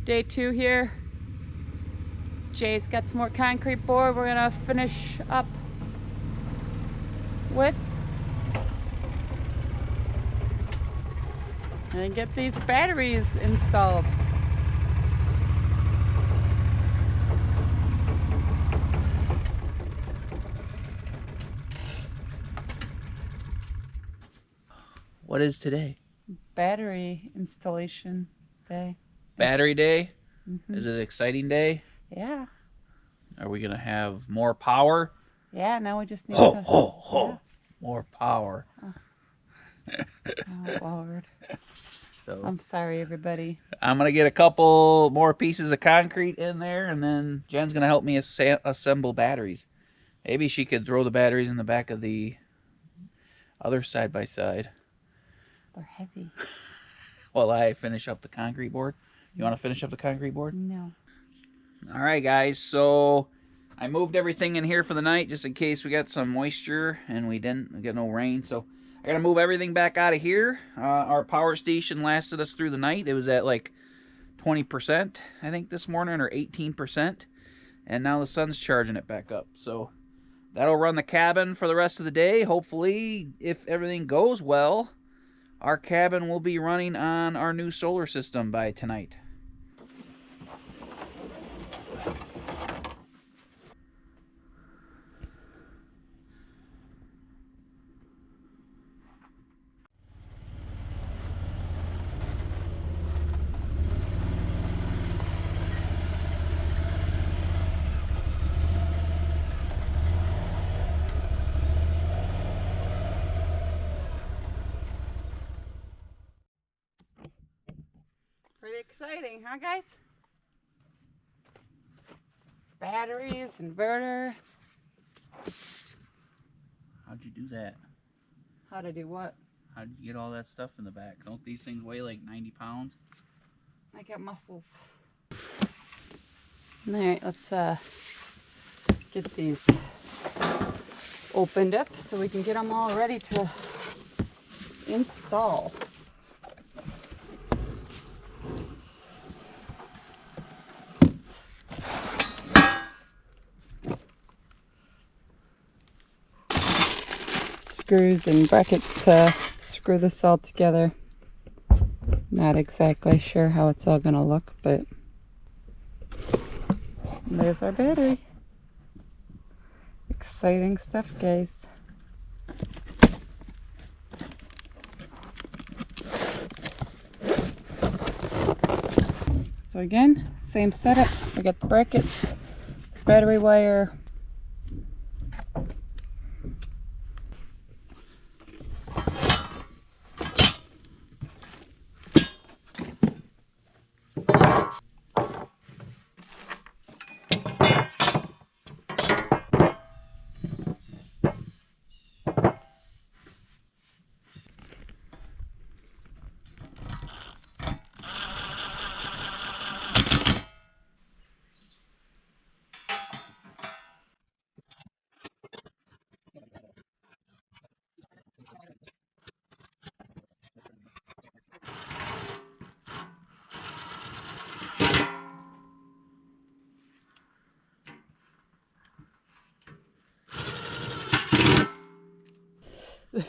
Day 2 here. Jay's got some more concrete board we're gonna finish up with. And get these batteries installed. What is today? Battery installation day. Battery day? Mm-hmm. Is it an exciting day? Yeah. Are we going to have more power? Yeah, now we just need some... Yeah. More power. Oh, Lord. So, I'm sorry, everybody. I'm going to get a couple more pieces of concrete in there, and then Jen's going to help me assemble batteries. Maybe she could throw the batteries in the back of the other side-by-side. They're heavy. While I finish up the concrete board. You want to finish up the concrete board? No. All right, guys. So I moved everything in here for the night just in case we got some moisture, and we didn't. We got no rain, so I got to move everything back out of here. Our power station lasted us through the night. It was at like 20%, I think, this morning, or 18%. And now the sun's charging it back up. So that'll run the cabin for the rest of the day. Hopefully, if everything goes well, our cabin will be running on our new solar system by tonight. Pretty exciting, huh, guys? Batteries, inverter. How'd you do that? How to do what? How'd you get all that stuff in the back? Don't these things weigh like 90 pounds? I got muscles. Alright, let's get these opened up so we can get them all ready to install. Screws and brackets to screw this all together. Not exactly sure how it's all gonna look, but there's our battery. Exciting stuff, guys. So again, same setup. We got the brackets, battery wire.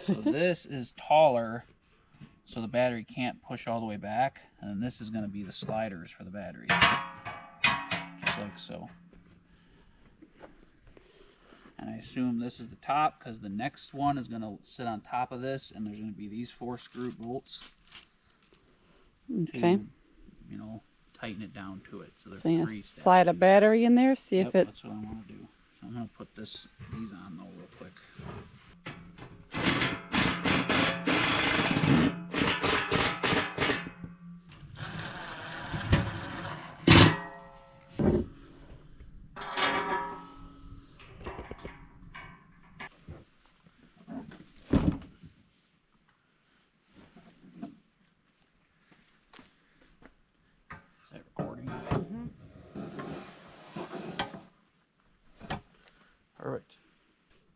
So this is taller, so the battery can't push all the way back, and this is going to be the sliders for the battery, just like so. And I assume this is the top because the next one is going to sit on top of this, and there's going to be these 4 screw bolts. Okay. To, you know, tighten it down to it. So there's So you 3 steps. slide a battery in there, see if it... That's what I want to do. So I'm going to put these on though real quick. Is that recording? Mm-hmm. Perfect.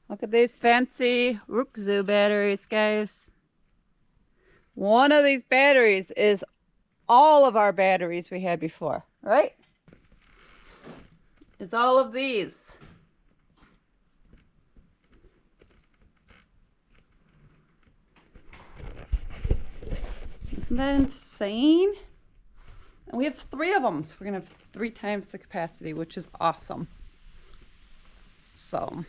Look at these fancy Riuxu batteries, guys. One of these batteries is all of our batteries we had before, right? Is all of these. Isn't that insane? And we have 3 of them, so we're gonna have 3 times the capacity, which is awesome. So,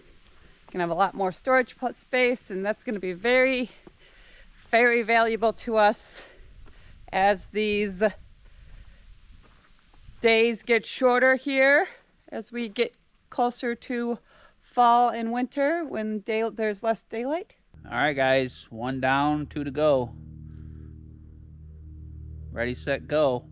gonna have a lot more storage space, and that's gonna be very, very valuable to us as these days get shorter here, as we get closer to fall and winter when there's less daylight. All right, guys, 1 down, 2 to go. Ready, set, go.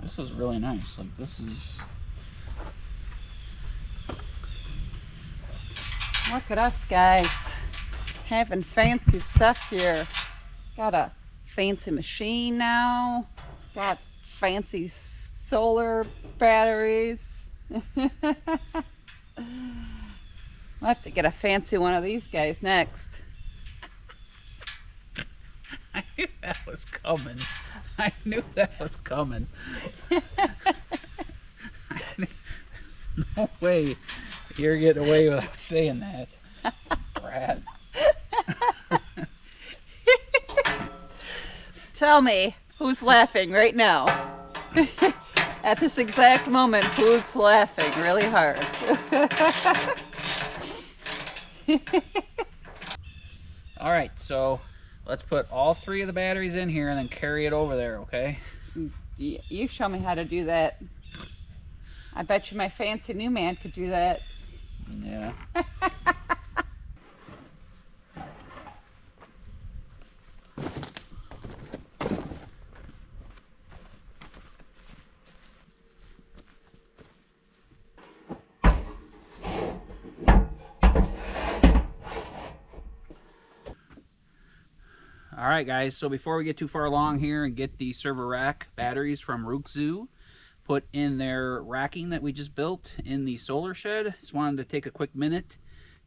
This is really nice. Like, this is... Look at us, guys, having fancy stuff here. Got a fancy machine now. Got fancy solar batteries. I'll have to get a fancy one of these guys next. I knew that was coming. I knew that was coming. There's no way you're getting away without saying that, Brad. Tell me, who's laughing right now? At this exact moment, who's laughing really hard? All right, so let's put all 3 of the batteries in here and then carry it over there, okay? You show me how to do that. I bet you my fancy new man could do that. Yeah. All right, guys, so before we get too far along here and get the server rack batteries from Riuxu put in their racking that we just built in the solar shed, just wanted to take a quick minute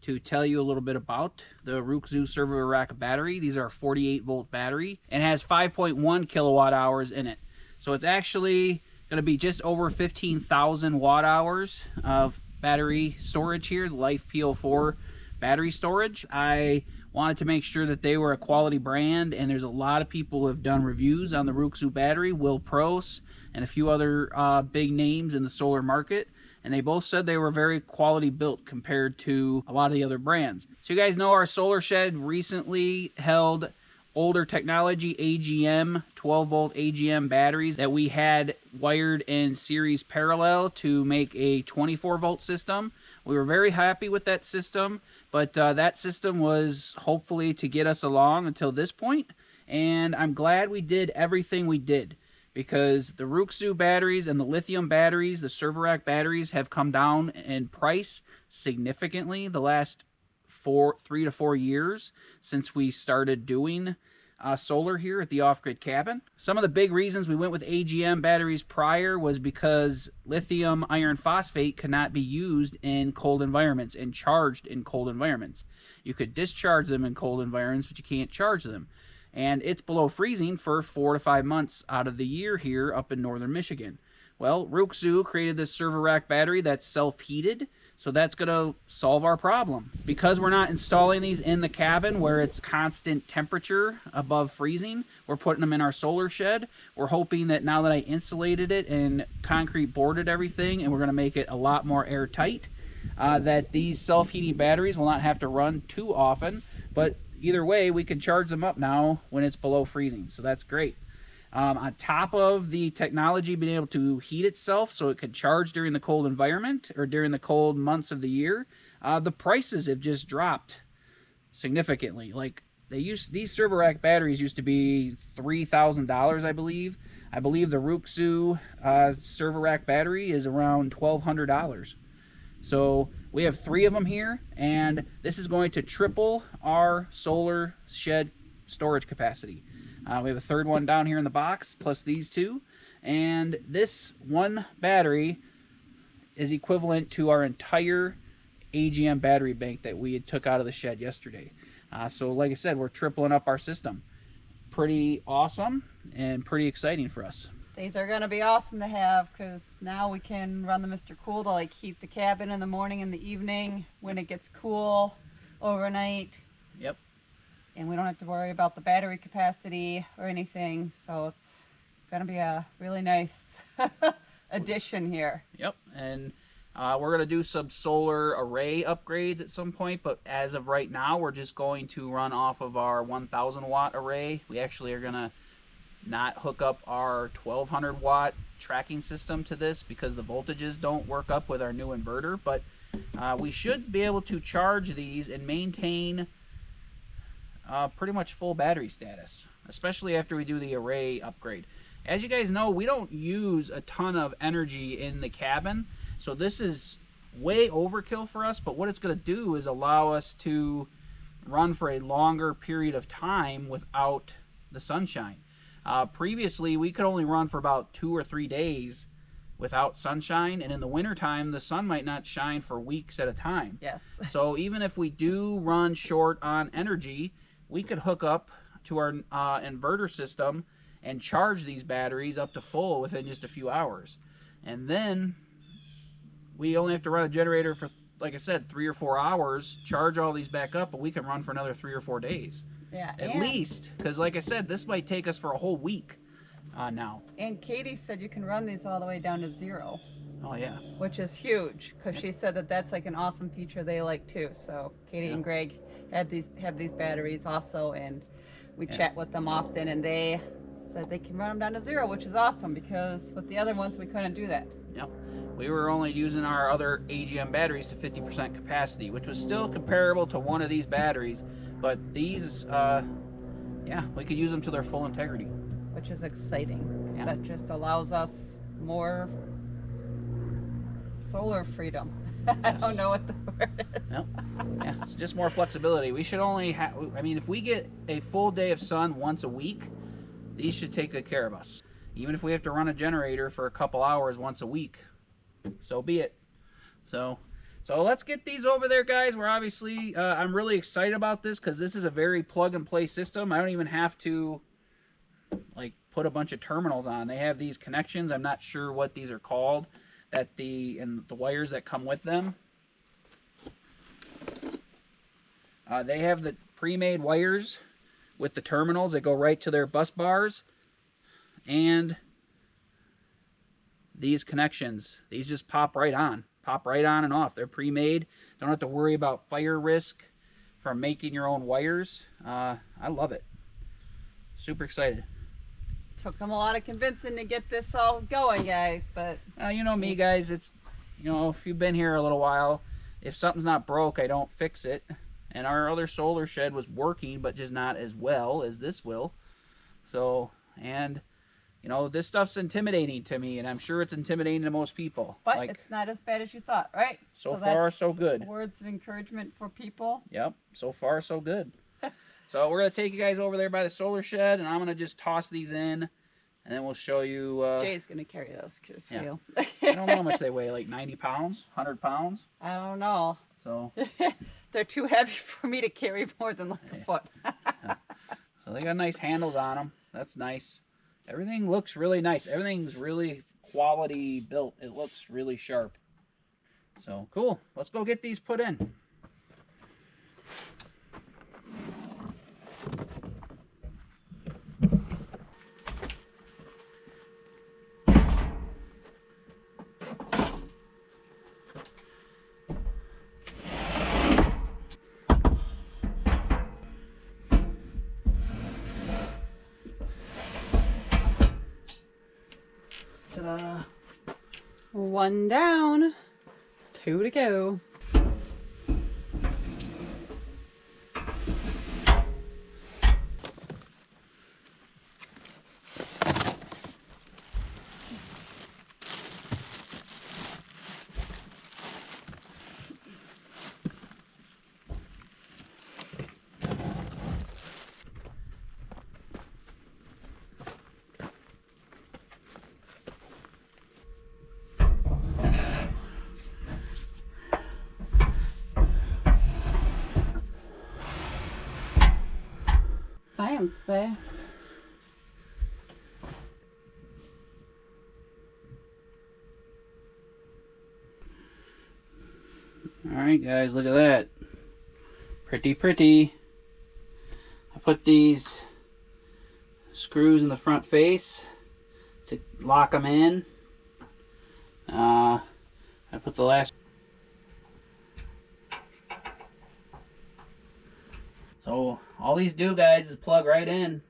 to tell you a little bit about the Riuxu server rack battery. These are a 48-volt battery and has 5.1 kilowatt hours in it. So it's actually going to be just over 15,000 watt hours of battery storage here, the LifePO4 battery storage. I wanted to make sure that they were a quality brand, and there's a lot of people who have done reviews on the Riuxu battery, Will Pros, and a few other big names in the solar market, and they both said they were very quality built compared to a lot of the other brands. So you guys know our solar shed recently held older technology AGM 12-volt AGM batteries that we had wired in series parallel to make a 24-volt system. We were very happy with that system, but that system was hopefully to get us along until this point, and I'm glad we did everything we did, because the Riuxu batteries and the lithium batteries, the server rack batteries, have come down in price significantly the last 3 to 4 years since we started doing solar here at the off-grid cabin. Some of the big reasons we went with AGM batteries prior was because lithium iron phosphate cannot be used in cold environments and charged in cold environments. You could discharge them in cold environments, but you can't charge them. And it's below freezing for 4 to 5 months out of the year here up in northern Michigan. Well, Riuxu created this server rack battery that's self-heated, so that's going to solve our problem. Because we're not installing these in the cabin where it's constant temperature above freezing, we're putting them in our solar shed. We're hoping that now that I insulated it and concrete boarded everything, and we're going to make it a lot more airtight, that these self-heating batteries will not have to run too often. But either way, we can charge them up now when it's below freezing, so that's great. On top of the technology being able to heat itself so it can charge during the cold environment or during the cold months of the year, the prices have just dropped significantly. Like, these server rack batteries used to be $3,000, I believe. I believe the Riuxu server rack battery is around $1,200. So we have 3 of them here, and this is going to triple our solar shed storage capacity. We have a third one down here in the box, plus these two. And this one battery is equivalent to our entire AGM battery bank that we had took out of the shed yesterday. So like I said, we're tripling up our system. Pretty awesome and pretty exciting for us. These are going to be awesome to have because now we can run the Mr. Cool to like heat the cabin in the morning and the evening when it gets cool overnight. Yep. And we don't have to worry about the battery capacity or anything. So it's going to be a really nice addition here. Yep. And we're going to do some solar array upgrades at some point. But as of right now, we're just going to run off of our 1,000 watt array. We actually are going to not hook up our 1,200 watt tracking system to this because the voltages don't work up with our new inverter. But we should be able to charge these and maintain pretty much full battery status, especially after we do the array upgrade. As you guys know, we don't use a ton of energy in the cabin, so this is way overkill for us, but what it's going to do is allow us to run for a longer period of time without the sunshine. Previously, we could only run for about 2 or 3 days without sunshine, and in the wintertime, the sun might not shine for weeks at a time. Yes. So even if we do run short on energy, we could hook up to our inverter system and charge these batteries up to full within just a few hours. And then we only have to run a generator for, like I said, 3 or 4 hours, charge all these back up, but we can run for another 3 or 4 days. Yeah. At least, because like I said, this might take us for a whole week now. And Katie said you can run these all the way down to 0. Oh, yeah. Which is huge because she said that that's like an awesome feature they like too. So Katie and Greg have these batteries also, and we chat with them often, and they said they can run them down to 0, which is awesome because with the other ones we couldn't do that. Yep. We were only using our other AGM batteries to 50% capacity, which was still comparable to one of these batteries, but these, yeah, we could use them to their full integrity. Which is exciting. Yeah. That just allows us more solar freedom. I don't know what the word is. Yep. Yeah, it's just more flexibility. We should only have, I mean, if we get a full day of sun once a week, these should take good care of us. Even if we have to run a generator for a couple hours once a week, so be it. So let's get these over there, guys. We're obviously, I'm really excited about this because this is a very plug-and-play system. I don't even have to, like, put a bunch of terminals on. They have these connections. I'm not sure what these are called. And the wires that come with them. They have the pre-made wires with the terminals that go right to their bus bars, and these connections. These just pop right on and off. They're pre-made. Don't have to worry about fire risk from making your own wires. I love it. Super excited. Took them a lot of convincing to get this all going, guys, but you know me, guys. It's, you know, if you've been here a little while, if something's not broke, I don't fix it. And our other solar shed was working, but just not as well as this will. So, and you know, this stuff's intimidating to me, and I'm sure it's intimidating to most people. But like, it's not as bad as you thought, right? So far, so good. Words of encouragement for people. Yep, so far, so good. So we're going to take you guys over there by the solar shed, and I'm going to just toss these in, and then we'll show you... Jay's going to carry those, because I don't know how much they weigh, like 90 pounds, 100 pounds? I don't know. So they're too heavy for me to carry more than like a foot. So they got nice handles on them. That's nice. Everything looks really nice. Everything's really quality built. It looks really sharp. So cool. Let's go get these put in. Ta-da. 1 down, 2 to go. appliance say? Alright guys, look at that. Pretty pretty. I put these screws in the front face to lock them in. I put the last. So all these do, guys, is plug right in,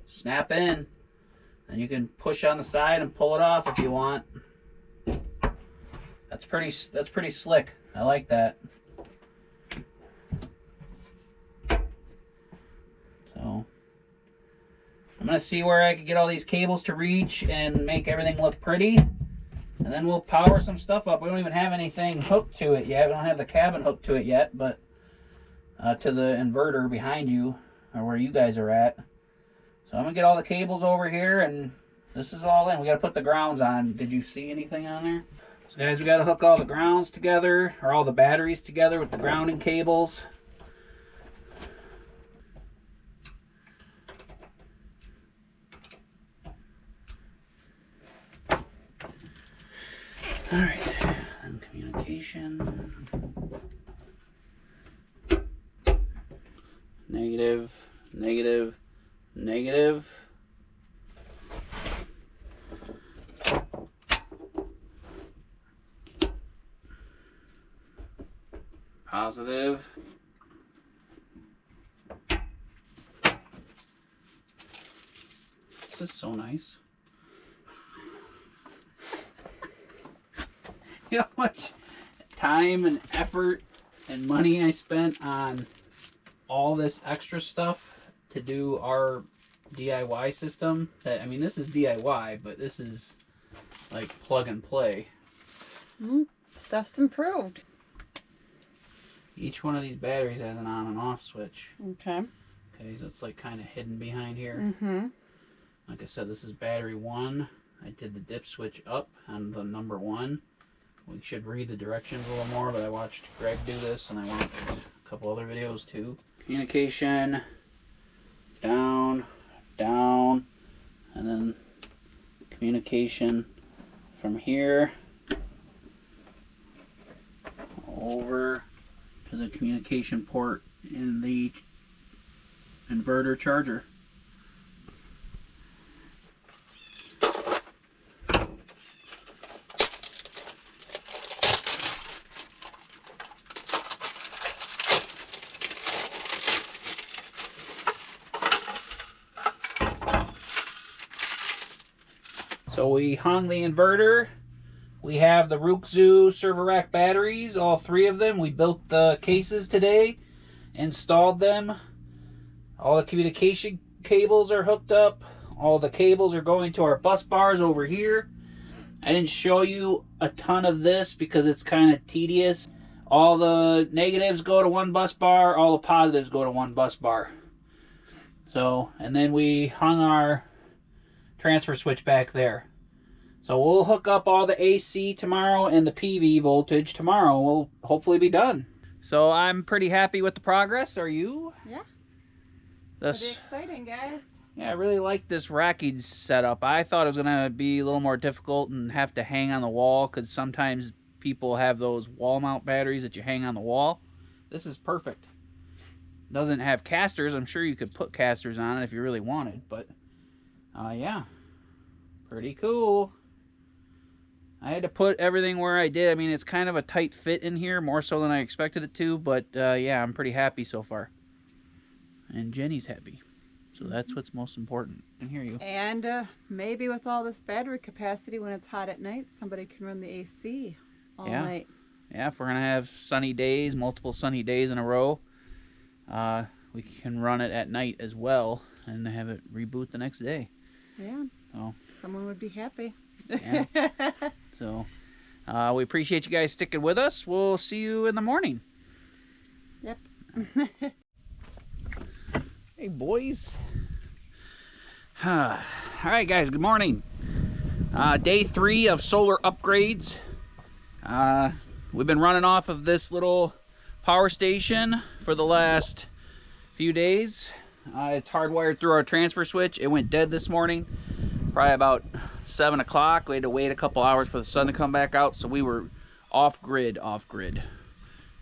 snap in, and you can push on the side and pull it off if you want. That's pretty slick. I like that. So I'm gonna see where I can get all these cables to reach and make everything look pretty, and then we'll power some stuff up. We don't even have anything hooked to it yet. We don't have the cabin hooked to it yet, but to the inverter behind you, or where you guys are at. So I'm gonna get all the cables over here, and this is all in. We gotta put the grounds on. Did you see anything on there? So guys, we gotta hook all the grounds together, or all the batteries together with the grounding cables. All right, and communication. Negative, negative, negative. Positive. This is so nice. You know how much time and effort and money I spent on all this extra stuff to do our DIY system? That, I mean, this is DIY, but this is like plug and play. Stuff's improved. Each one of these batteries has an on and off switch. Okay. Okay, so it's like kind of hidden behind here. Like I said, this is battery 1. I did the dip switch up on the number 1. We should read the directions a little more, but I watched Greg do this, and I watched a couple other videos too. Communication, down, down, and then communication from here over to the communication port in the inverter charger. So we hung the inverter. We have the Riuxu server rack batteries, all 3 of them. We built the cases today, installed them. All the communication cables are hooked up. All the cables are going to our bus bars over here. I didn't show you a ton of this because it's kind of tedious. All the negatives go to one bus bar, all the positives go to one bus bar. So, and then we hung our transfer switch back there. So we'll hook up all the AC tomorrow and the PV voltage tomorrow. We'll hopefully be done. So I'm pretty happy with the progress. Are you? Yeah. This, pretty exciting, guys. Yeah, I really like this racking setup. I thought it was going to be a little more difficult and have to hang on the wall, because sometimes people have those wall mount batteries that you hang on the wall. This is perfect. Doesn't have casters. I'm sure you could put casters on it if you really wanted, but yeah, pretty cool. I had to put everything where I did. I mean, it's kind of a tight fit in here, more so than I expected it to, but yeah, I'm pretty happy so far. And Jenny's happy. So that's what's most important. I can hear you. And maybe with all this battery capacity, when it's hot at night, somebody can run the AC all night. Yeah, if we're going to have sunny days, multiple sunny days in a row, we can run it at night as well and have it reboot the next day. Yeah. So someone would be happy. Yeah. So we appreciate you guys sticking with us. We'll see you in the morning. Yep. Hey, boys. All right, guys, good morning. Day 3 of solar upgrades. We've been running off of this little power station for the last few days. It's hardwired through our transfer switch. It went dead this morning, probably about 7 o'clock. We had to wait a couple hours for the sun to come back out, so we were off-grid,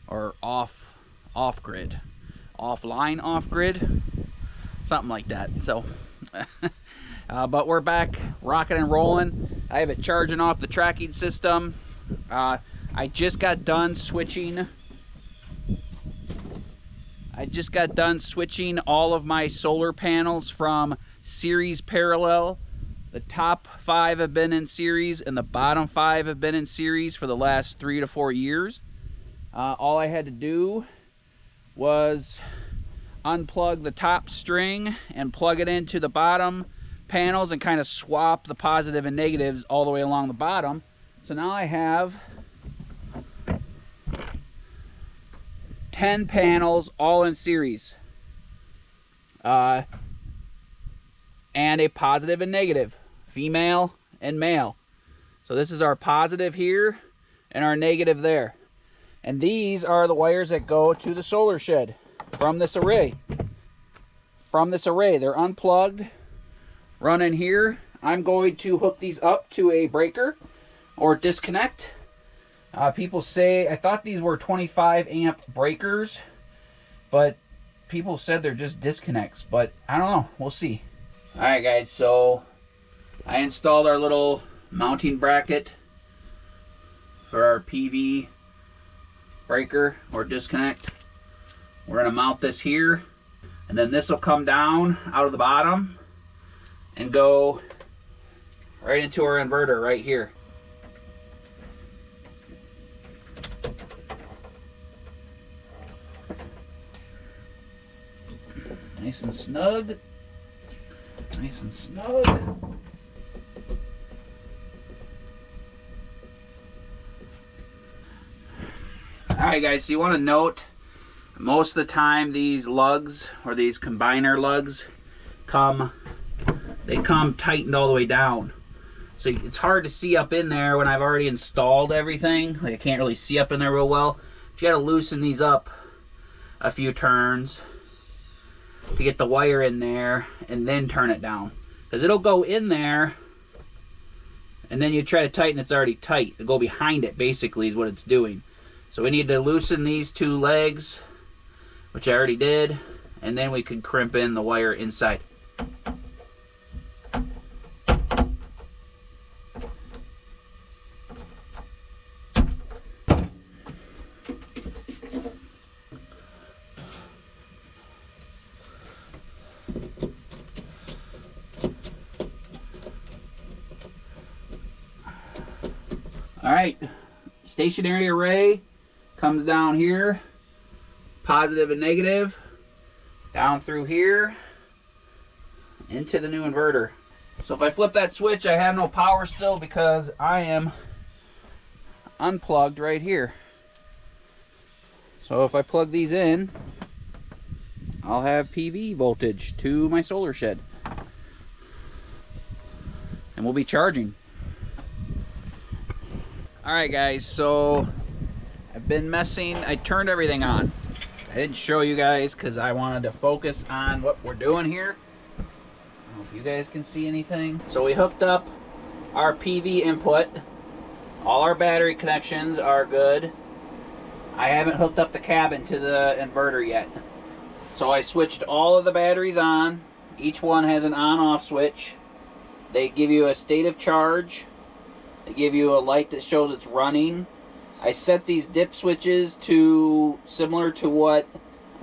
or off-grid, offline, off-grid, something like that. So, but we're back, rocking and rolling. I have it charging off the tracking system. I just got done switching. All of my solar panels from series parallel. The top 5 have been in series and the bottom 5 have been in series for the last 3 to 4 years. All I had to do was unplug the top string and plug it into the bottom panels and kind of swap the positive and negatives all the way along the bottom. So now I have 10 panels all in series. And a positive and negative, female and male. So this is our positive here and our negative there. And these are the wires that go to the solar shed from this array. They're unplugged, running here. I'm going to hook these up to a breaker or disconnect. People say, I thought these were 25 amp breakers, but people said they're just disconnects, but I don't know, we'll see. All right guys, so I installed our little mounting bracket for our PV breaker or disconnect. We're gonna mount this here, and then this will come down out of the bottom and go right into our inverter right here. Nice and snug. Nice and snug. Alright guys, so you want to note, most of the time these lugs, or these combiner lugs, come tightened all the way down. So it's hard to see up in there when I've already installed everything. Like I can't really see up in there real well. But you got to loosen these up a few turns to get the wire in there and then turn it down, because it'll go in there and then you try to tighten, it's already tight. It'll go behind it basically is what it's doing. So we need to loosen these 2 legs, which I already did, and then we can crimp in the wire inside. Alright, stationary array comes down here, positive and negative, down through here, into the new inverter. So if I flip that switch, I have no power still because I am unplugged right here. So if I plug these in, I'll have PV voltage to my solar shed. And we'll be charging. Alright guys, so I've been messing. I turned everything on. I didn't show you guys because I wanted to focus on what we're doing here. I don't know if you guys can see anything. So we hooked up our PV input. All our battery connections are good. I haven't hooked up the cabin to the inverter yet. So I switched all of the batteries on. Each one has an on-off switch. They give you a state of charge. They give you a light that shows it's running. I set these dip switches to similar to what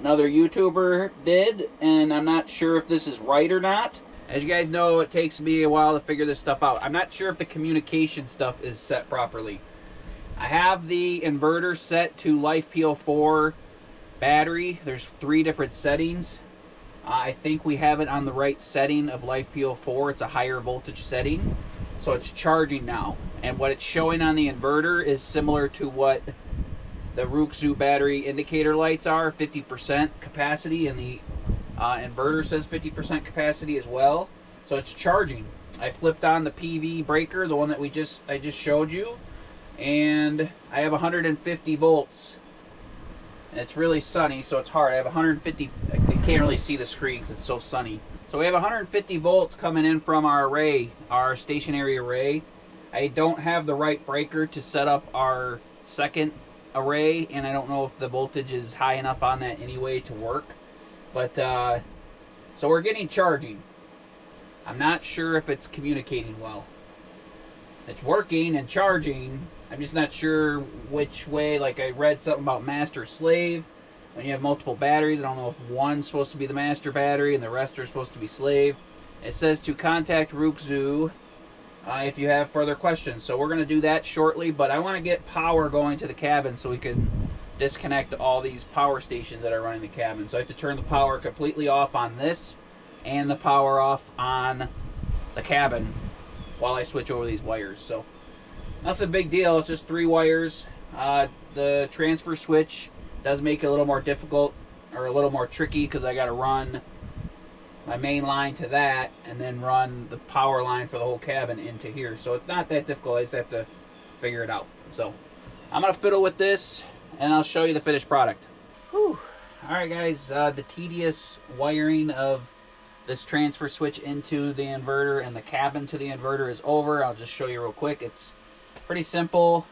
another YouTuber did, and I'm not sure if this is right or not. As you guys know, it takes me a while to figure this stuff out. I'm not sure if the communication stuff is set properly. I have the inverter set to LifePO4 battery. There's 3 different settings. I think we have it on the right setting of LifePO4. It's a higher voltage setting. So it's charging now. And what it's showing on the inverter is similar to what the Riuxu battery indicator lights are, 50% capacity, and the inverter says 50% capacity as well. So it's charging. I flipped on the PV breaker, the one that I just showed you, and I have 150 volts. And it's really sunny, so it's hard. I have 150, I can't really see the screen because it's so sunny. So we have 150 volts coming in from our array, our stationary array. I don't have the right breaker to set up our second array, and I don't know if the voltage is high enough on that anyway to work. But so we're getting charging. I'm not sure if it's communicating well. It's working and charging. I'm just not sure which way. Like, I read something about master slave. When you have multiple batteries, I don't know if one's supposed to be the master battery and the rest are supposed to be slave. It says to contact Riuxu if you have further questions. So we're going to do that shortly, but I want to get power going to the cabin so we can disconnect all these power stations that are running the cabin. So I have to turn the power completely off on this and the power off on the cabin while I switch over these wires. So nothing big deal, it's just 3 wires. The transfer switch does make it a little more difficult, or a little more tricky, because I got to run my main line to that and then run the power line for the whole cabin into here. So it's not that difficult, I just have to figure it out. So I'm going to fiddle with this and I'll show you the finished product. Whew. Alright guys, the tedious wiring of this transfer switch into the inverter and the cabin to the inverter is over. I'll just show you real quick. It's pretty simple.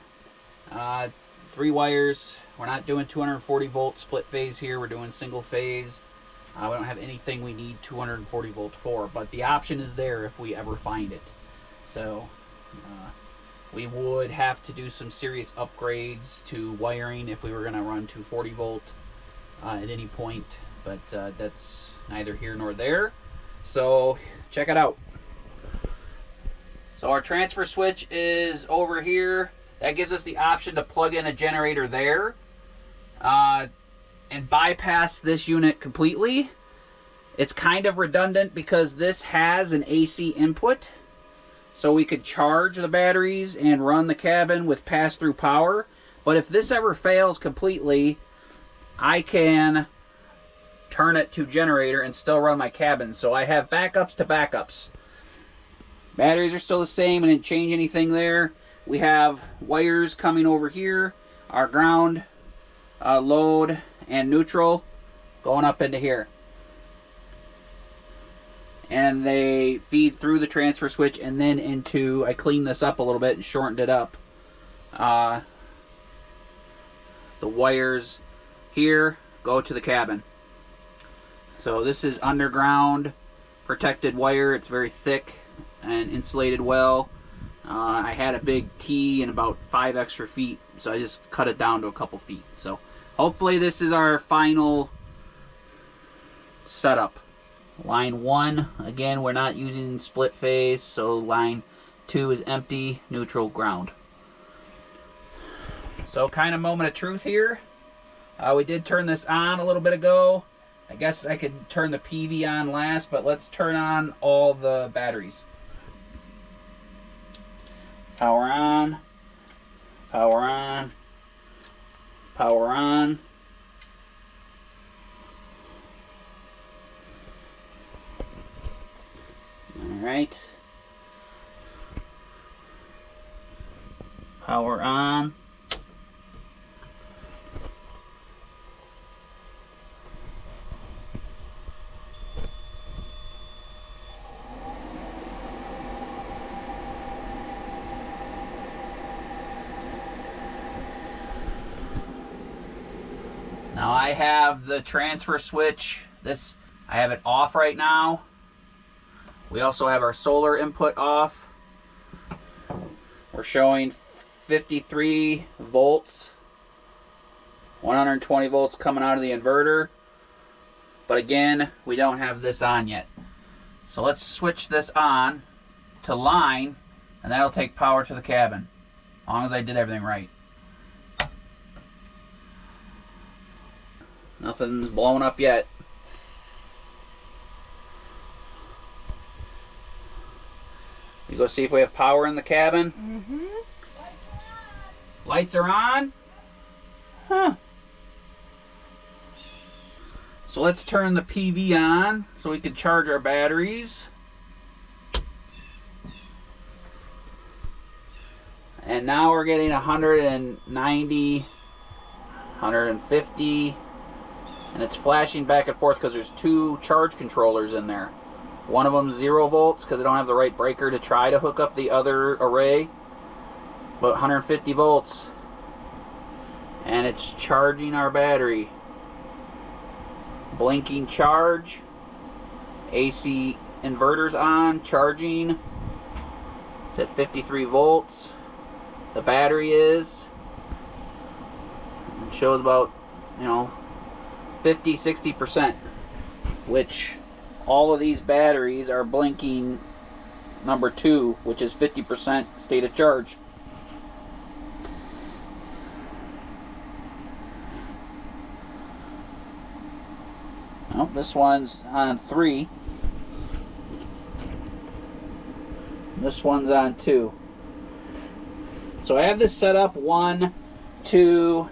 3 wires. We're not doing 240 volt split phase here. We're doing single phase. We don't have anything we need 240 volt for, but the option is there if we ever find it. So we would have to do some serious upgrades to wiring if we were going to run 240 volt at any point, but that's neither here nor there. So check it out. So our transfer switch is over here. That gives us the option to plug in a generator there and bypass this unit completely. It's kind of redundant because this has an AC input, so we could charge the batteries and run the cabin with pass-through power. But if this ever fails completely, I can turn it to generator and still run my cabin. So I have backups to backups. Batteries are still the same, and didn't change anything there. We have wires coming over here, our ground, load, and neutral going up into here. And they feed through the transfer switch and then into, I cleaned this up a little bit and shortened it up. The wires here go to the cabin. So this is underground protected wire. It's very thick and insulated well. I had a big T and about 5 extra feet, so I just cut it down to a couple feet. So hopefully this is our final setup. Line 1, again, we're not using split phase, so line 2 is empty, neutral, ground. So kind of moment of truth here. We did turn this on a little bit ago. I guess I could turn the PV on last, but let's turn on all the batteries. Power on, power on, power on. All right. Power on. Now I have the transfer switch. I have it off right now. We also have our solar input off. We're showing 53 volts, 120 volts coming out of the inverter. But again, we don't have this on yet. So let's switch this on to line, and that'll take power to the cabin, as long as I did everything right. Nothing's blowing up yet. You go see if we have power in the cabin. Mm-hmm. Lights are on. Huh. So let's turn the PV on so we can charge our batteries. And now we're getting 190, 150. and it's flashing back and forth because there's 2 charge controllers in there. One of them 0 volts because I don't have the right breaker to try to hook up the other array, but 150 volts, and it's charging our battery. Blinking charge, AC inverters on, charging to 53 volts. The battery is, it shows about, 50-60%, which all of these batteries are blinking number 2, which is 50% state of charge. Well, this one's on 3. This one's on 2. So I have this set up 1, 2,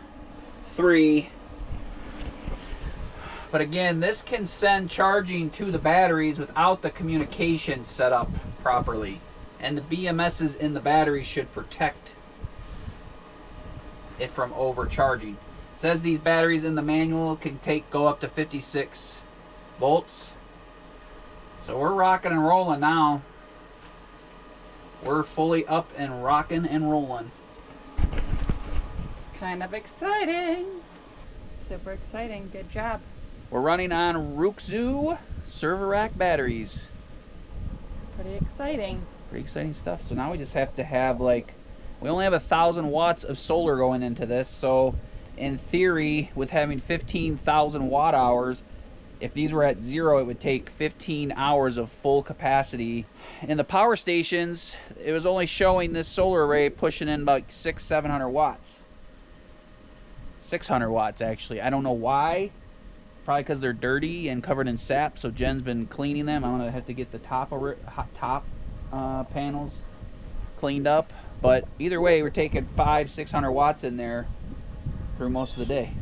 3. But again, this can send charging to the batteries without the communication set up properly. And the BMSs in the battery should protect it from overcharging. It says these batteries in the manual can go up to 56 volts. So we're rocking and rolling now. We're fully up and rocking and rolling. It's kind of exciting. Super exciting. Good job. We're running on Riuxu server rack batteries. Pretty exciting. Pretty exciting stuff. So now we just have to have we only have 1,000 watts of solar going into this. So in theory, with having 15,000 watt hours, if these were at 0, it would take 15 hours of full capacity. In the power stations, it was only showing this solar array pushing in about 600-700 watts. 600 watts actually. I don't know why. Probably because they're dirty and covered in sap. So Jen's been cleaning them. I'm gonna have to get the top panels cleaned up. But either way, we're taking 500-600 watts in there through most of the day.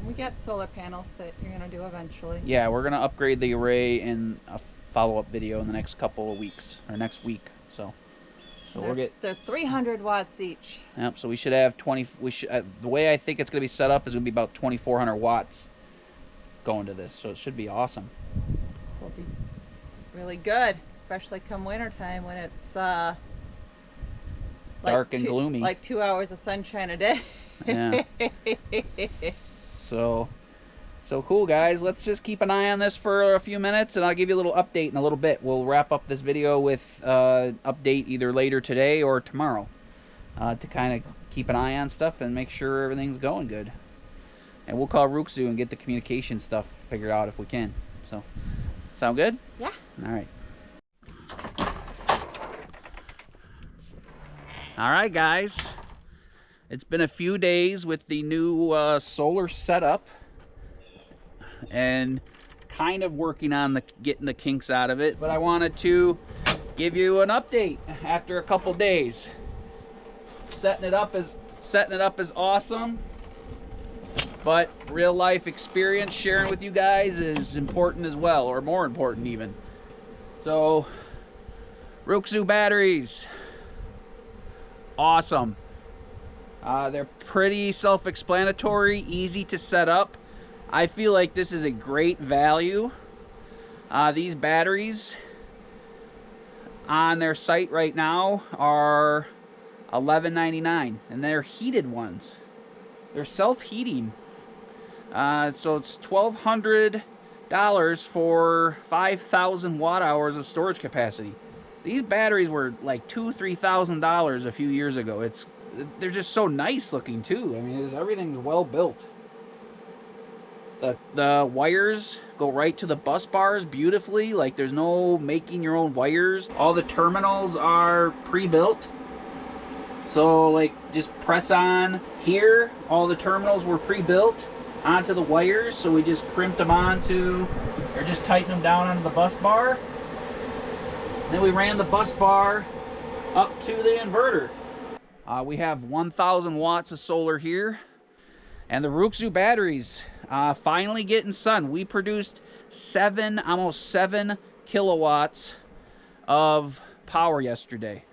We got solar panels that you're gonna do eventually. Yeah, we're gonna upgrade the array in a follow-up video in the next couple of weeks, or next week. So we'll get. They're 300 watts each. Yep. So we should have 20. We should. The way I think it's gonna be set up is gonna be about 2,400 watts going to this. So it should be awesome. This will be really good, especially come wintertime when it's dark and gloomy. Like 2 hours of sunshine a day. Yeah. So cool, guys. Let's just keep an eye on this for a few minutes, and I'll give you a little update in a little bit. We'll wrap up this video with update either later today or tomorrow to kind of keep an eye on stuff and make sure everything's going good. And we'll call Riuxu and get the communication stuff figured out if we can. So, sound good? Yeah. All right. All right, guys. It's been a few days with the new solar setup and kind of working on getting the kinks out of it, but I wanted to give you an update after a couple days. Setting it up is awesome, but real life experience sharing with you guys is important as well, or more important even. So Riuxu batteries, awesome. They're pretty self-explanatory, easy to set up. I feel like this is a great value. These batteries on their site right now are $11.99, and they're heated ones. They're self-heating. So it's $1,200 for 5,000 watt hours of storage capacity. These batteries were like $2,000-$3,000 a few years ago. They're just so nice looking too. I mean, everything's well built. The wires go right to the bus bars beautifully. Like, there's no making your own wires. All the terminals are pre-built. So like, just press on here. All the terminals were pre-built onto the wires. So we just crimped them onto, or just tightened them down onto the bus bar. Then we ran the bus bar up to the inverter. We have 1,000 watts of solar here, and the Riuxu batteries finally getting sun. We produced almost 7 kilowatts of power yesterday.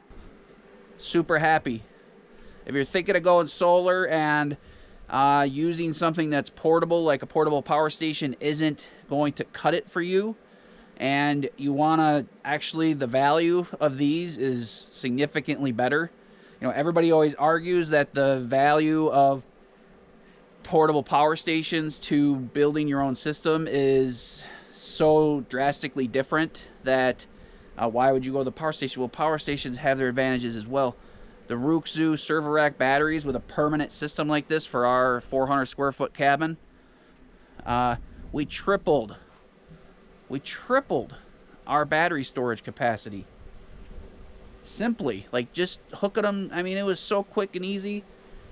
Super happy. If you're thinking of going solar and using something that's portable, like a portable power station, isn't going to cut it for you. And you want to actually, the value of these is significantly better. You know, everybody always argues that the value of portable power stations to building your own system is so drastically different that why would you go to the power station? Well, power stations have their advantages as well. The Riuxu server rack batteries with a permanent system like this for our 400 square foot cabin, we tripled our battery storage capacity. Simply, like, just hooking them. I mean, it was so quick and easy.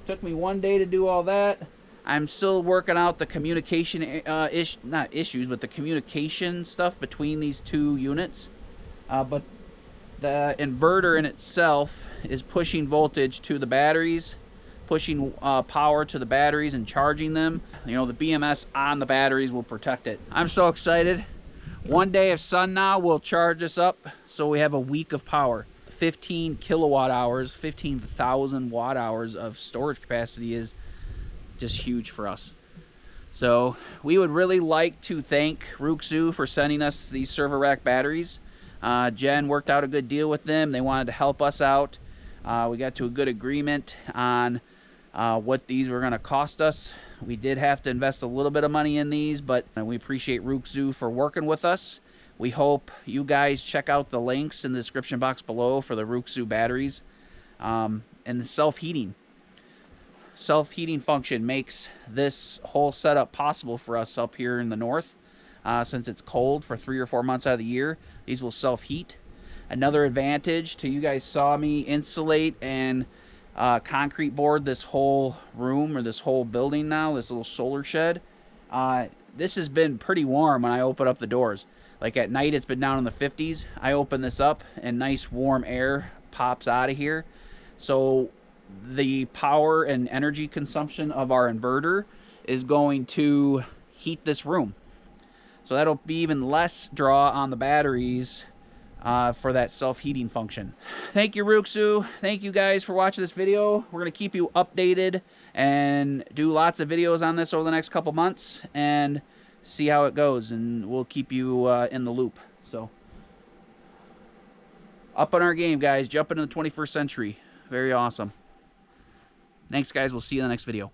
Took me one day to do all that. I'm still working out the communication not issues, but the communication stuff between these two units. But the inverter in itself is pushing voltage to the batteries, pushing power to the batteries and charging them. You know, the BMS on the batteries will protect it. I'm so excited. One day of sun now will charge us up so we have a week of power. 15 kilowatt hours, 15,000 watt hours of storage capacity is just huge for us. So we would really like to thank Riuxu for sending us these server rack batteries. Jen worked out a good deal with them. They wanted to help us out. We got to a good agreement on what these were going to cost us. We did have to invest a little bit of money in these, but we appreciate Riuxu for working with us. We hope you guys check out the links in the description box below for the Riuxu batteries. And the self-heating function makes this whole setup possible for us up here in the north. Since it's cold for 3 or 4 months out of the year, these will self-heat. Another advantage to, you guys saw me insulate and concrete board this whole room, or this whole building now, this little solar shed. This has been pretty warm when I open up the doors. Like at night it's been down in the 50s. I open this up and nice warm air pops out of here. So the power and energy consumption of our inverter is going to heat this room. So that'll be even less draw on the batteries for that self-heating function. Thank you, Riuxu. Thank you guys for watching this video. We're going to keep you updated and do lots of videos on this over the next couple months and see how it goes, and we'll keep you in the loop. So up on our game, guys. Jump into the 21st century. Very awesome. Thanks, guys. We'll see you in the next video.